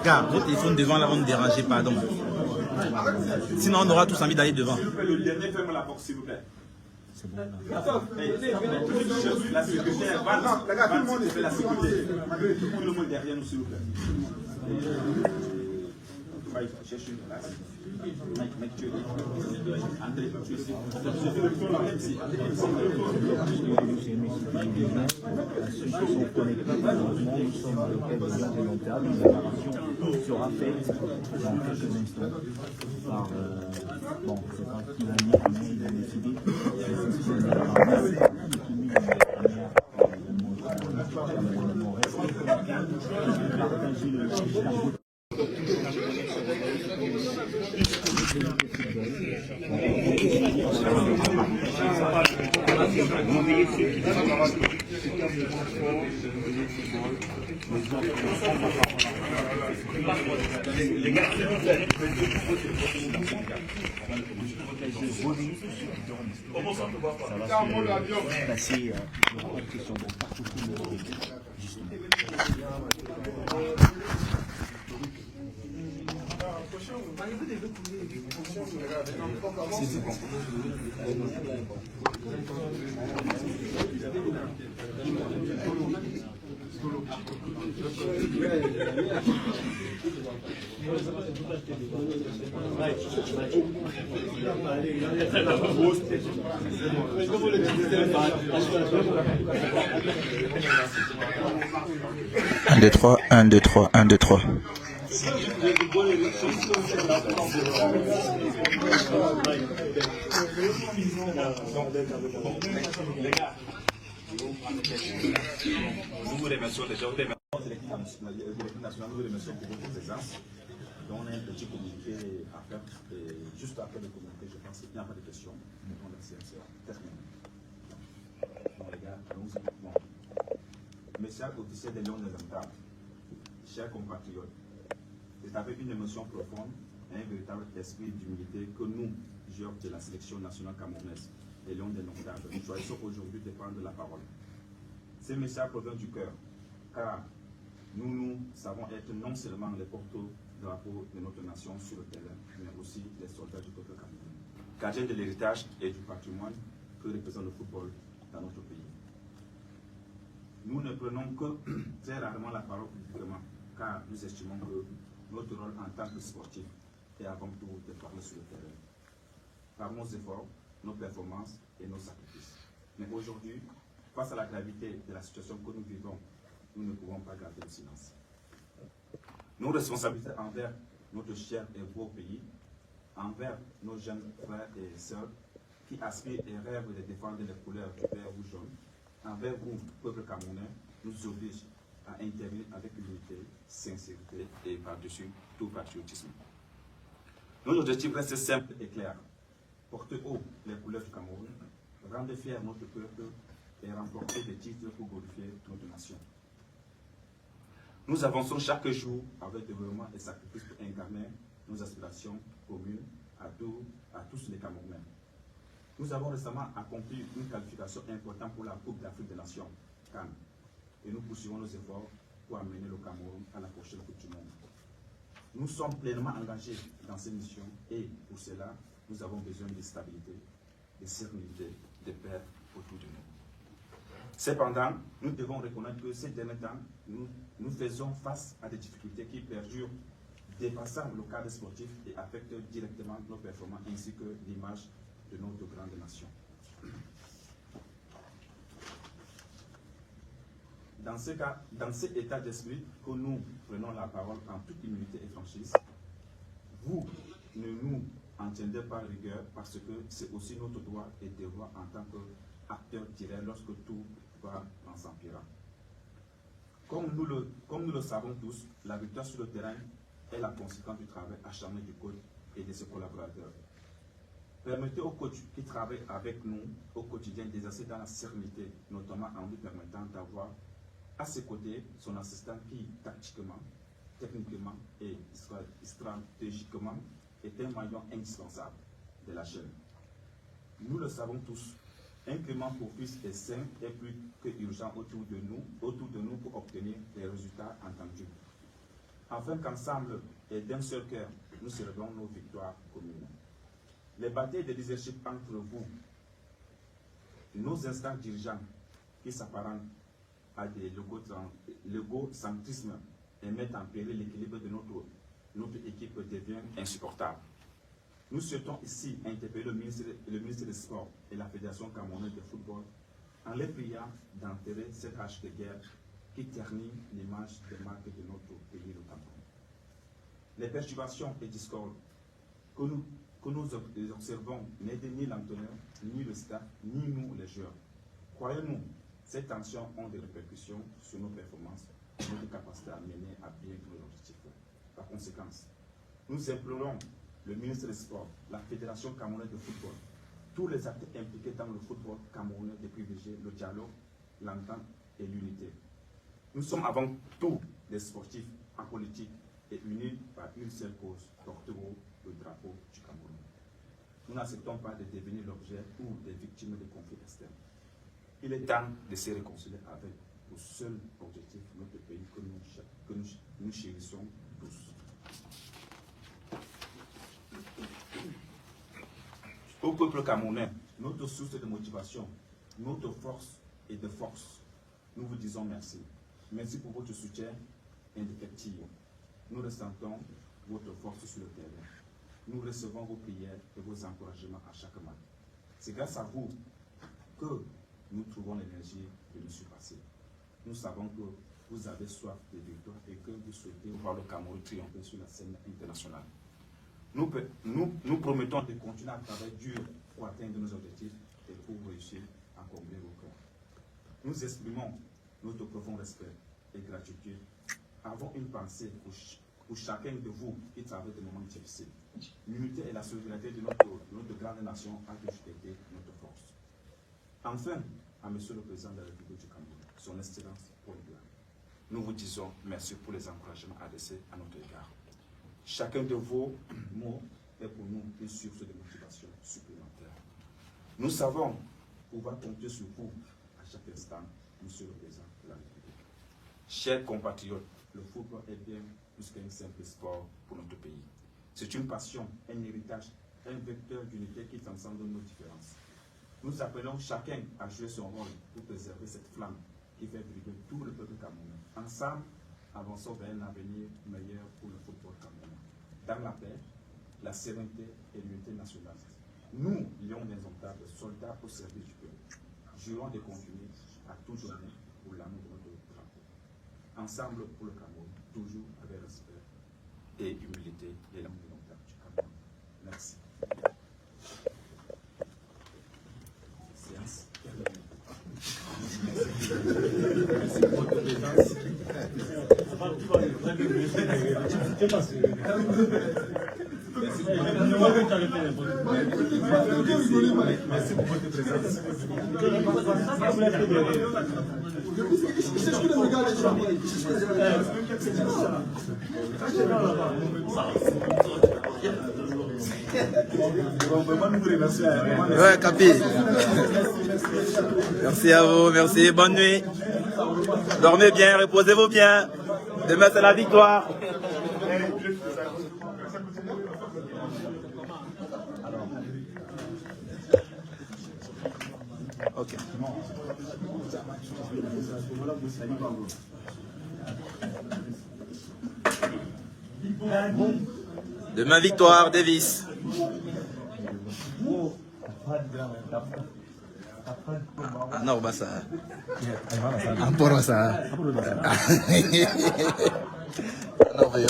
Car votre téléphone devant là, on ne dérangeait pardon. Sinon, on aura tous envie d'aller devant. Le dernier, ferme la porte, s'il vous plaît. C'est bon. La secrétaire, tout le monde fait la sécurité. Tout le monde derrière nous, s'il vous plaît. Cherche une place. Mec, tu es là. André, tu es ici. Ceux qui sont connectés, malheureusement, nous sommes à l'occasion de long terme. La préparation sera faite dans quelques instants par, bon, c'est pas qui l'a mis, mais il a décidé. Partager le charbon. 1, 2, 3, 1, 2, 3, 1, 2, 3. Nous vous remercions déjà. L'équipe nationale, nous vous remercions pour votre présence. Donc, on a un petit communiqué à faire. Juste après le communiqué, je pense qu'il n'y a pas de questions. On a terminé. Donc, les gars, nous bon. Mes chers officiers des Lions de l'Indomtable, chers compatriotes, c'est avec une émotion profonde et un véritable esprit d'humilité que nous, joueurs de la sélection nationale camerounaise, les Lions de l'Indomtable, nous choisissons aujourd'hui de prendre la parole. Ces messages proviennent du cœur, car nous savons être non seulement les porte-drapeaux de notre nation sur le terrain, mais aussi les soldats du peuple camerounais, gardiens de l'héritage et du patrimoine que représente le football dans notre pays. Nous ne prenons que très rarement la parole publiquement, car nous estimons que notre rôle en tant que sportif est avant tout de parler sur le terrain, par nos efforts, nos performances et nos sacrifices. Mais aujourd'hui, face à la gravité de la situation que nous vivons, nous ne pouvons pas garder le silence. Nos responsabilités envers notre cher et beau pays, envers nos jeunes frères et sœurs qui aspirent et rêvent de défendre les couleurs du vert ou jaune, envers vous, peuple camerounais, nous oblige à intervenir avec unité, sincérité et par-dessus tout patriotisme. Nos objectifs restent simples et clairs. Porter haut les couleurs du Cameroun, rendre fier notre peuple et remporter des titres pour glorifier notre nation. Nous avançons chaque jour avec développement et sacrifice pour incarner nos aspirations communes à tous les Camerounais. Nous avons récemment accompli une qualification importante pour la Coupe d'Afrique des Nations, CAN, et nous poursuivons nos efforts pour amener le Cameroun à la prochaine Coupe du Monde. Nous sommes pleinement engagés dans ces missions et pour cela, nous avons besoin de stabilité, de sérénité, de paix autour de nous. Cependant, nous devons reconnaître que ces derniers temps, nous faisons face à des difficultés qui perdurent, dépassant le cadre sportif et affectent directement nos performances ainsi que l'image de notre grande nation. Dans cet état d'esprit que nous prenons la parole en toute humilité et franchise, vous ne nous en tiendrez pas rigueur parce que c'est aussi notre droit et devoir en tant qu'acteurs directs lorsque tout va en s'empirant. Comme nous le savons tous, la victoire sur le terrain est la conséquence du travail acharné du coach et de ses collaborateurs. Permettez aux coachs qui travaillent avec nous au quotidien d'exercer dans la sérénité, notamment en lui permettant d'avoir à ses côtés son assistant qui, tactiquement, techniquement et stratégiquement, est un maillon indispensable de la chaîne. Nous le savons tous, un climat propice et sain est plus que urgent autour de nous pour obtenir des résultats entendus. Afin qu'ensemble et d'un seul cœur, nous célébrons nos victoires communes. Les batailles de leadership entre vous, nos instances dirigeants qui s'apparentent à des légocentrismes et mettent en péril l'équilibre de notre équipe devient insupportable. Nous souhaitons ici interpeller le ministre des Sports et la Fédération camerounaise de football en les priant d'enterrer cette hache de guerre qui ternit l'image des marques de notre pays, le Cameroun. Les perturbations et discordes que nous observons n'aident ni l'entraîneur, ni le staff, ni nous les joueurs. Croyez-nous, ces tensions ont des répercussions sur nos performances, notre capacité à mener à bien nos objectifs. Par conséquent, nous implorons le ministre des Sports, la Fédération camerounaise de football, tous les acteurs impliqués dans le football camerounais de privilégier le dialogue, l'entente et l'unité. Nous sommes avant tout des sportifs en politique et unis par une seule cause, porter haut le drapeau du Cameroun. Nous n'acceptons pas de devenir l'objet ou des victimes de conflits externes. Il est temps de se réconcilier avec le seul objectif de notre pays que nous chérissons tous. Au peuple camerounais, notre source de motivation, notre force et de force, nous vous disons merci. Merci pour votre soutien indéfectible. Nous ressentons votre force sur le terrain. Nous recevons vos prières et vos encouragements à chaque match. C'est grâce à vous que nous trouvons l'énergie de nous surpasser. Nous savons que vous avez soif de victoire et que vous souhaitez voir le Cameroun triompher sur la scène internationale. Nous promettons de continuer à travailler dur pour atteindre nos objectifs et pour réussir à combler vos cœurs. Nous exprimons notre profond respect et gratitude. Avons une pensée pour chacun de vous qui traverse des moments difficiles. L'unité et la solidarité de notre grande nation a toujours été notre force. Enfin, à Monsieur le Président de la République du Cameroun, son Excellence Paul Biya, nous vous disons merci pour les encouragements adressés à notre égard. Chacun de vos mots est pour nous une source de motivation supplémentaire. Nous savons pouvoir compter sur vous à chaque instant, Monsieur le Président de la République. Chers compatriotes, le football est bien plus qu'un simple sport pour notre pays. C'est une passion, un héritage, un vecteur d'unité qui transcende nos différences. Nous appelons chacun à jouer son rôle pour préserver cette flamme qui fait briller tout le peuple camerounais. Ensemble, avançons vers un avenir meilleur pour le football camerounais. Dans la paix, la sérénité et l'unité nationale. Nous, lions indomptables, soldats au service du peuple, jurons de continuer à tout donner pour l'amour de notre drapeau. Ensemble pour le Cameroun, toujours avec respect et humilité et l'amour indomptable du Cameroun. Merci. Séance terminée. Merci pour votre présence. Merci pour votre présence. Ouais, Capi. Merci à vous, merci, bonne nuit. Dormez bien, reposez-vous bien. Demain, c'est la victoire. Ok. Demain, victoire, Davis. Ah non, bah ça. Un peu ça. Non, mais